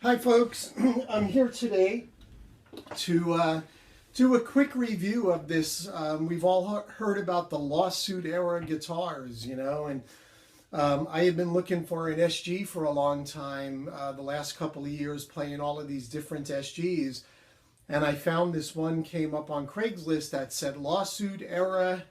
Hi folks, I'm here today to do a quick review of this. We've all heard about the lawsuit era guitars, and I have been looking for an SG for a long time, the last couple of years, playing all of these different SGs, and I found this one came up on Craigslist that said lawsuit era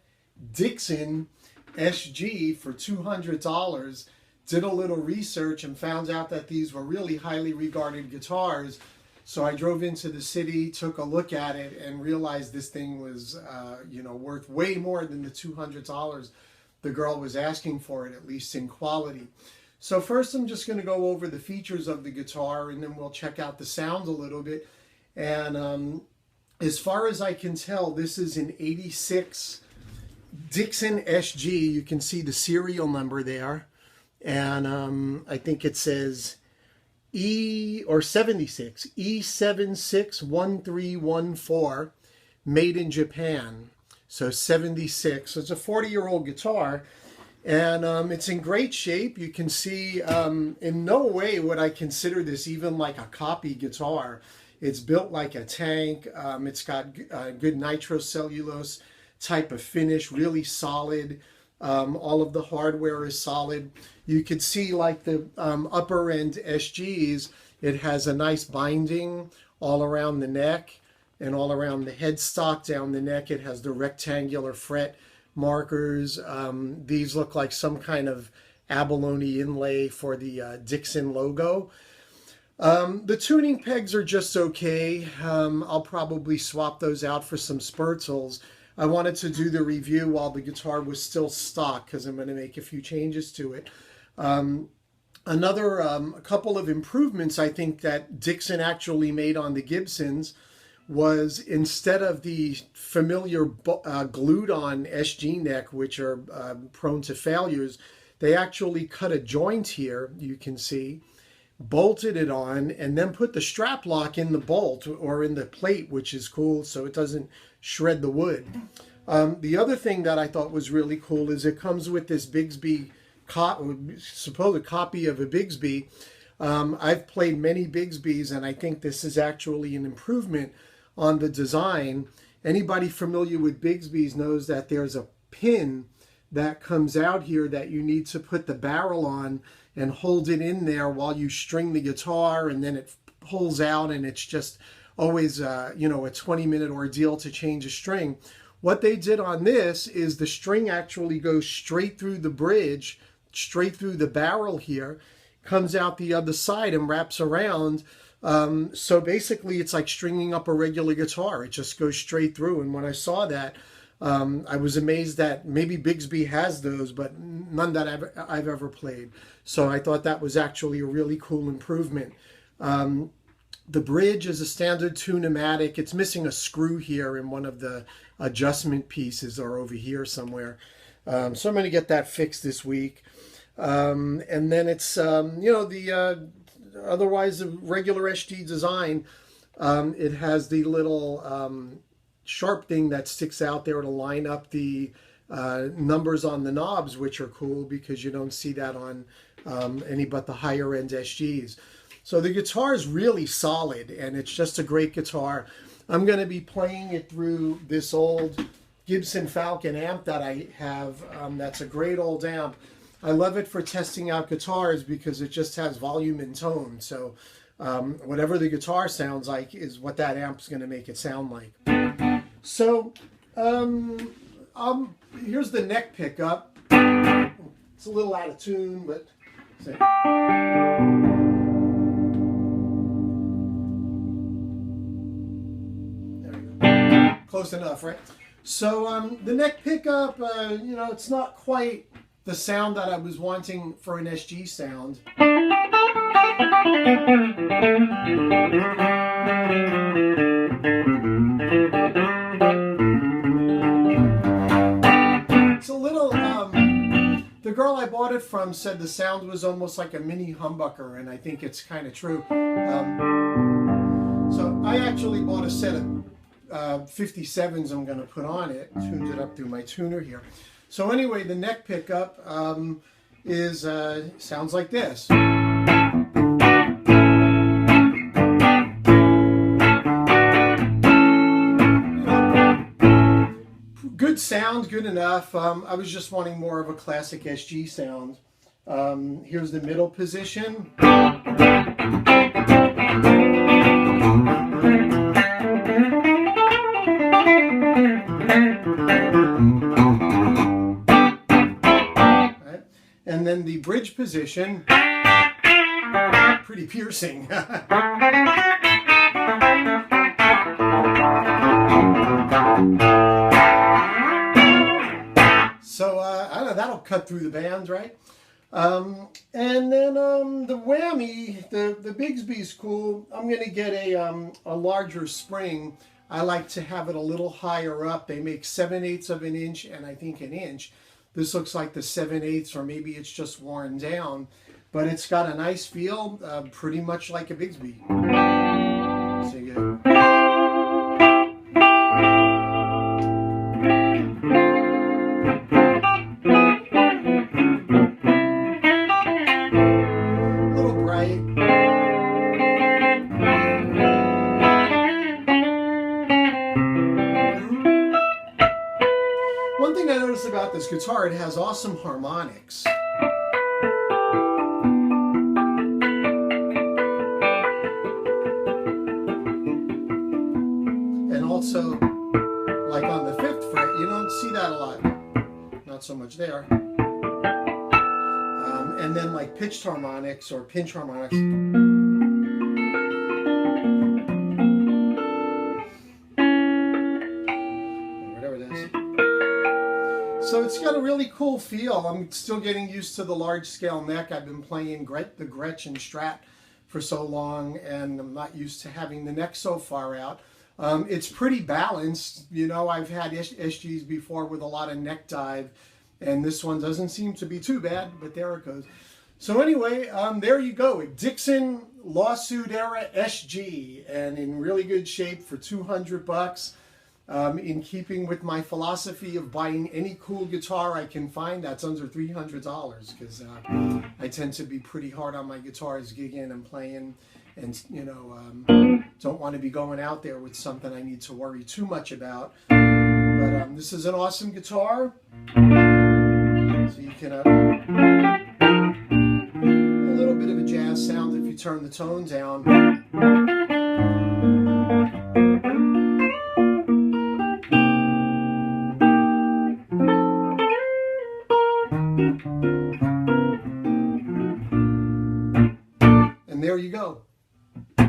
Dixon SG for $200. Did a little research and found out that these were really highly regarded guitars. So I drove into the city, took a look at it, and realized this thing was, worth way more than the $200 the girl was asking for it, at least in quality. So first I'm just going to go over the features of the guitar, and then we'll check out the sound a little bit. And as far as I can tell, this is an 86 Dixon SG. You can see the serial number there. And I think it says E76, E761314, made in Japan. So 76. So it's a 40-year-old guitar, and it's in great shape. You can see in no way would I consider this even like a copy guitar. It's built like a tank. It's got good nitrocellulose type of finish, really solid. All of the hardware is solid. You could see like the upper end SGs, it has a nice binding all around the neck and all around the headstock down the neck. It has the rectangular fret markers. These look like some kind of abalone inlay for the Dixon logo. The tuning pegs are just okay. I'll probably swap those out for some Spertzels. I wanted to do the review while the guitar was still stock because I'm going to make a few changes to it. A couple of improvements I think that Dixon actually made on the Gibsons was, instead of the familiar glued-on SG neck, which are prone to failures, they actually cut a joint here, you can see, bolted it on, and then put the strap lock in the bolt or in the plate, which is cool, so it doesn't shred the wood. The other thing that I thought was really cool is it comes with this Bigsby supposed copy of a Bigsby. I've played many Bigsbys, and I think this is actually an improvement on the design. Anybody familiar with Bigsbys knows that there's a pin that comes out here that you need to put the barrel on and hold it in there while you string the guitar, and then it pulls out, and it's just always a 20-minute ordeal to change a string. What they did on this is the string actually goes straight through the bridge, straight through the barrel here, comes out the other side and wraps around. So basically it's like stringing up a regular guitar. It just goes straight through. And when I saw that, I was amazed that maybe Bigsby has those, but none that I've ever played. So I thought that was actually a really cool improvement. The bridge is a standard tune-o-matic. It's missing a screw here in one of the adjustment pieces, or over here somewhere. So I'm going to get that fixed this week. And then it's, otherwise a regular SG design. It has the little sharp thing that sticks out there to line up the numbers on the knobs, which are cool because you don't see that on any but the higher end SGs. So the guitar is really solid, and it's just a great guitar. I'm going to be playing it through this old Gibson Falcon amp that I have. That's a great old amp. I love it for testing out guitars because it just has volume and tone. So whatever the guitar sounds like is what that amp's going to make it sound like. So here's the neck pickup. It's a little out of tune, but there we go. Close enough, right? So the neck pickup, it's not quite the sound that I was wanting for an SG sound. It's a little, the girl I bought it from said the sound was almost like a mini humbucker, and I think it's kind of true. So I actually bought a set of 57s I'm going to put on it, tuned it up through my tuner here. So anyway, the neck pickup is sounds like this. sound, good enough. I was just wanting more of a classic SG sound. Here's the middle position. Right. And then the bridge position, pretty piercing. So I don't know, that'll cut through the bands, right? And then the whammy, the Bigsby's cool. I'm going to get a larger spring. I like to have it a little higher up. They make 7/8 of an inch and I think an inch. This looks like the 7/8, or maybe it's just worn down, but it's got a nice feel, pretty much like a Bigsby. So you One thing I noticed about this guitar, it has awesome harmonics. And also, like on the 5th fret, you don't see that a lot. Not so much there. And then like pitched harmonics or pinch harmonics. So it's got a really cool feel. I'm still getting used to the large scale neck. I've been playing the Gretsch and Strat for so long, and I'm not used to having the neck so far out. It's pretty balanced. You know, I've had SGs before with a lot of neck dive, and this one doesn't seem to be too bad, but there it goes. So anyway, there you go. A Dixon lawsuit era SG, and in really good shape for 200 bucks. In keeping with my philosophy of buying any cool guitar I can find that's under $300, because I tend to be pretty hard on my guitars, gigging and playing, and you know, don't want to be going out there with something I need to worry too much about. But this is an awesome guitar, so you can a little bit of a jazz sound if you turn the tone down. And there you go.